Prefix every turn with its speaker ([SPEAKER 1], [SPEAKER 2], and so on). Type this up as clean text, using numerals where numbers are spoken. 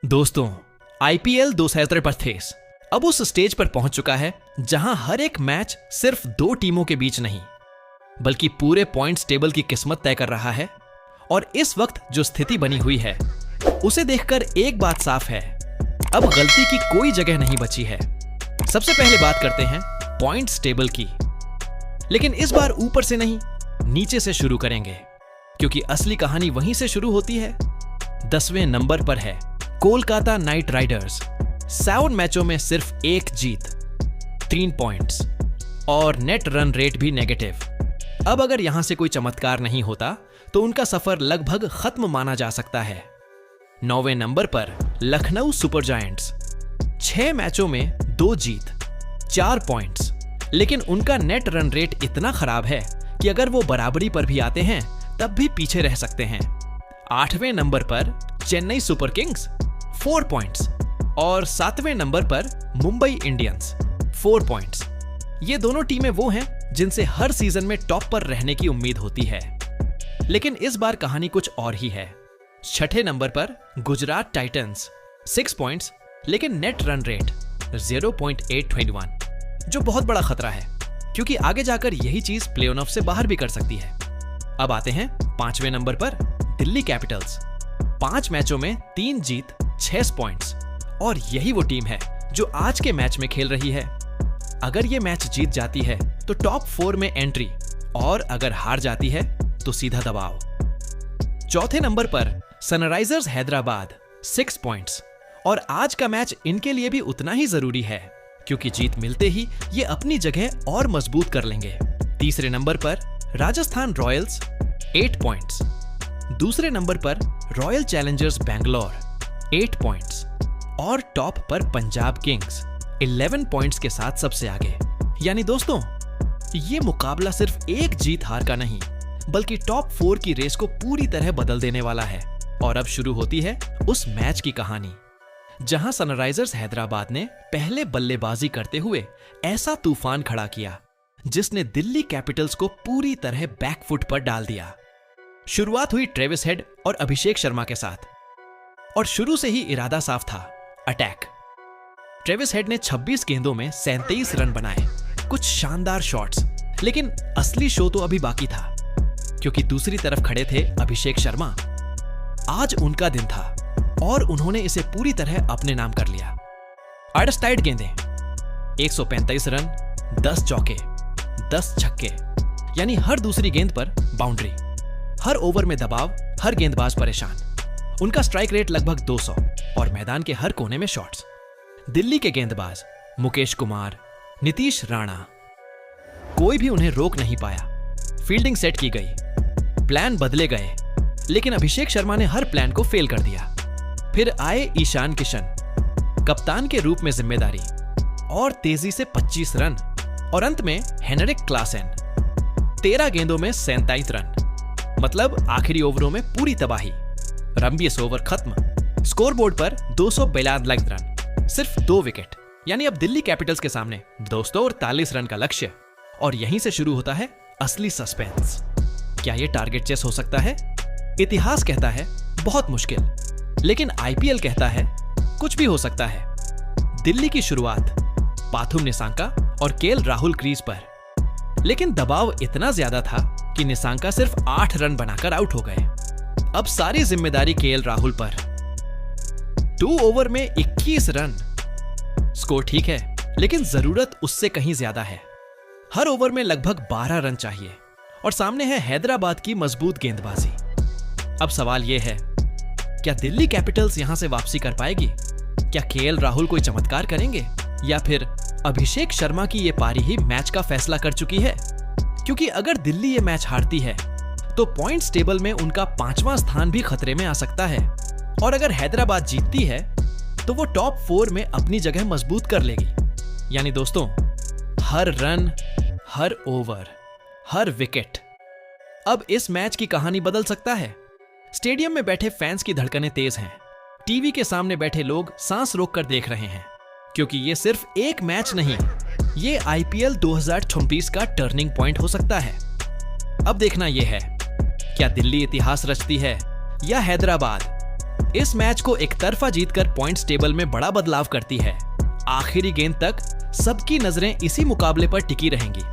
[SPEAKER 1] दोस्तों, आईपीएल 2023 अब उस स्टेज पर पहुंच चुका है जहां हर एक मैच सिर्फ दो टीमों के बीच नहीं बल्कि पूरे पॉइंट्स टेबल की किस्मत तय कर रहा है। और इस वक्त जो स्थिति बनी हुई है उसे देखकर एक बात साफ है, अब गलती की कोई जगह नहीं बची है। सबसे पहले बात करते हैं पॉइंट्स टेबल की, लेकिन इस बार ऊपर से नहीं नीचे से शुरू करेंगे, क्योंकि असली कहानी वहीं से शुरू होती है। 10वें नंबर पर है कोलकाता नाइट राइडर्स। 7 मैचों में सिर्फ एक जीत, 3 पॉइंट्स और नेट रन रेट भी नेगेटिव। अब अगर यहां से कोई चमत्कार नहीं होता तो उनका सफर लगभग खत्म माना जा सकता है। 9वें नंबर पर लखनऊ सुपर जायंट्स। 6 मैचों में 2 जीत, 4 पॉइंट्स, लेकिन उनका नेट रन रेट इतना खराब है कि अगर वो बराबरी पर भी आते हैं तब भी पीछे रह सकते हैं। 8वें नंबर पर चेन्नई सुपर किंग्स, 4 पॉइंट्स और 7वें नंबर पर मुंबई इंडियंस, 4 पॉइंट्स। ये दोनों टीमें वो हैं जिनसे हर सीजन में टॉप पर रहने की उम्मीद होती है, लेकिन इस बार कहानी कुछ और ही है। 6ठे नंबर पर गुजरात टाइटंस, 6 पॉइंट्स, लेकिन नेट रन रेट 0.821, जो बहुत बड़ा खतरा है, क्योंकि आगे जाकर यही चीज प्ले ऑफ से बाहर भी कर सकती है। अब आते हैं 5वें नंबर पर दिल्ली कैपिटल्स। 5 मैचों में 3 जीत, 6 पॉइंट्स, और यही वो टीम है जो आज के मैच में खेल रही है। अगर ये मैच जीत जाती है तो टॉप 4 में एंट्री, और अगर हार जाती है तो सीधा दबाव। 4थे नंबर पर सनराइजर्स हैदराबाद, 6 पॉइंट्स, और आज का मैच इनके लिए भी उतना ही जरूरी है, क्योंकि जीत मिलते ही ये अपनी जगह और मजबूत कर लेंगे। तीसरे नंबर पर राजस्थान रॉयल्स, 8 पॉइंट्स। दूसरे नंबर पर रॉयल चैलेंजर्स बैंगलोर, 8 पॉइंट्स, और टॉप पर पंजाब किंग्स 11 पॉइंट्स के साथ सबसे आगे। यानी दोस्तों, ये मुकाबला सिर्फ एक जीत हार का नहीं बल्कि टॉप 4 की रेस को पूरी तरह बदल देने वाला है। और अब शुरू होती है उस मैच की कहानी जहां सनराइजर्स हैदराबाद ने पहले बल्लेबाजी करते हुए ऐसा तूफान खड़ा किया जिसने दिल्ली कैपिटल्स को पूरी तरह बैकफुट पर डाल दिया। शुरुआत हुई ट्रेविस हेड और अभिषेक शर्मा के साथ, और शुरू से ही इरादा साफ था, अटैक। ट्रेविस हेड ने 26 गेंदों में 37 रन बनाए, कुछ शानदार शॉट्स, लेकिन असली शो तो अभी बाकी था, क्योंकि दूसरी तरफ खड़े थे अभिषेक शर्मा। आज उनका दिन था और उन्होंने इसे पूरी तरह अपने नाम कर लिया। अड़स्टाइड गेंदें, 135 रन, 10 चौके, 10 छक्के, यानी हर दूसरी गेंद पर बाउंड्री, हर ओवर में दबाव, हर गेंदबाज परेशान। उनका स्ट्राइक रेट लगभग 200 और मैदान के हर कोने में शॉट्स। दिल्ली के गेंदबाज मुकेश कुमार, नीतीश राणा, कोई भी उन्हें रोक नहीं पाया। फील्डिंग सेट की गई, प्लान बदले गए, लेकिन अभिषेक शर्मा ने हर प्लान को फेल कर दिया। फिर आए ईशान किशन, कप्तान के रूप में जिम्मेदारी, और तेजी से 25 रन, और अंत में हेनरिक क्लासेन, 13 गेंदों में 37 रन, मतलब आखिरी ओवरों में पूरी तबाही। रंबियस ओवर खत्म, स्कोरबोर्ड पर 242 रन, सिर्फ 2 विकेट। यानी अब दिल्ली कैपिटल्स के सामने 248 रन का लक्ष्य, और यहीं से शुरू होता है असली सस्पेंस। क्या यह टारगेट चेस हो सकता है? इतिहास कहता है बहुत मुश्किल, लेकिन आईपीएल कहता है कुछ भी हो सकता है। दिल्ली की शुरुआत पाथुम निसांका और केएल राहुल क्रीज पर, लेकिन दबाव इतना ज्यादा था कि निसांका सिर्फ 8 रन बनाकर आउट हो गए। अब सारी जिम्मेदारी केएल राहुल पर। 2 ओवर में 21 रन, स्कोर ठीक है, लेकिन जरूरत उससे कहीं ज्यादा है। हर ओवर में लगभग 12 रन चाहिए, और सामने है हैदराबाद की मजबूत गेंदबाजी। अब सवाल यह है, क्या दिल्ली कैपिटल्स यहां से वापसी कर पाएगी? क्या केएल राहुल कोई चमत्कार करेंगे, या फिर अभिषेक शर्मा की ये पारी ही मैच का फैसला कर चुकी है? क्योंकि अगर दिल्ली ये मैच हारती है तो पॉइंट्स टेबल में उनका 5वां स्थान भी खतरे में आ सकता है, और अगर हैदराबाद जीतती है तो वो टॉप 4 में अपनी जगह मजबूत कर लेगी। यानी दोस्तों, हर रन, हर ओवर, हर विकेट अब इस मैच की कहानी बदल सकता है। स्टेडियम में बैठे फैंस की धड़कनें तेज हैं, टीवी के सामने बैठे लोग सांस रोककर देख रहे हैं, क्योंकि ये सिर्फ एक मैच नहीं, ये आईपीएल 2026 का टर्निंग पॉइंट हो सकता है। अब देखना यह है, क्या दिल्ली इतिहास रचती है या हैदराबाद? इस मैच को एक तरफा जीतकर पॉइंट्स टेबल में बड़ा बदलाव करती है। आखिरी गेंद तक सबकी नजरें इसी मुकाबले पर टिकी रहेंगी।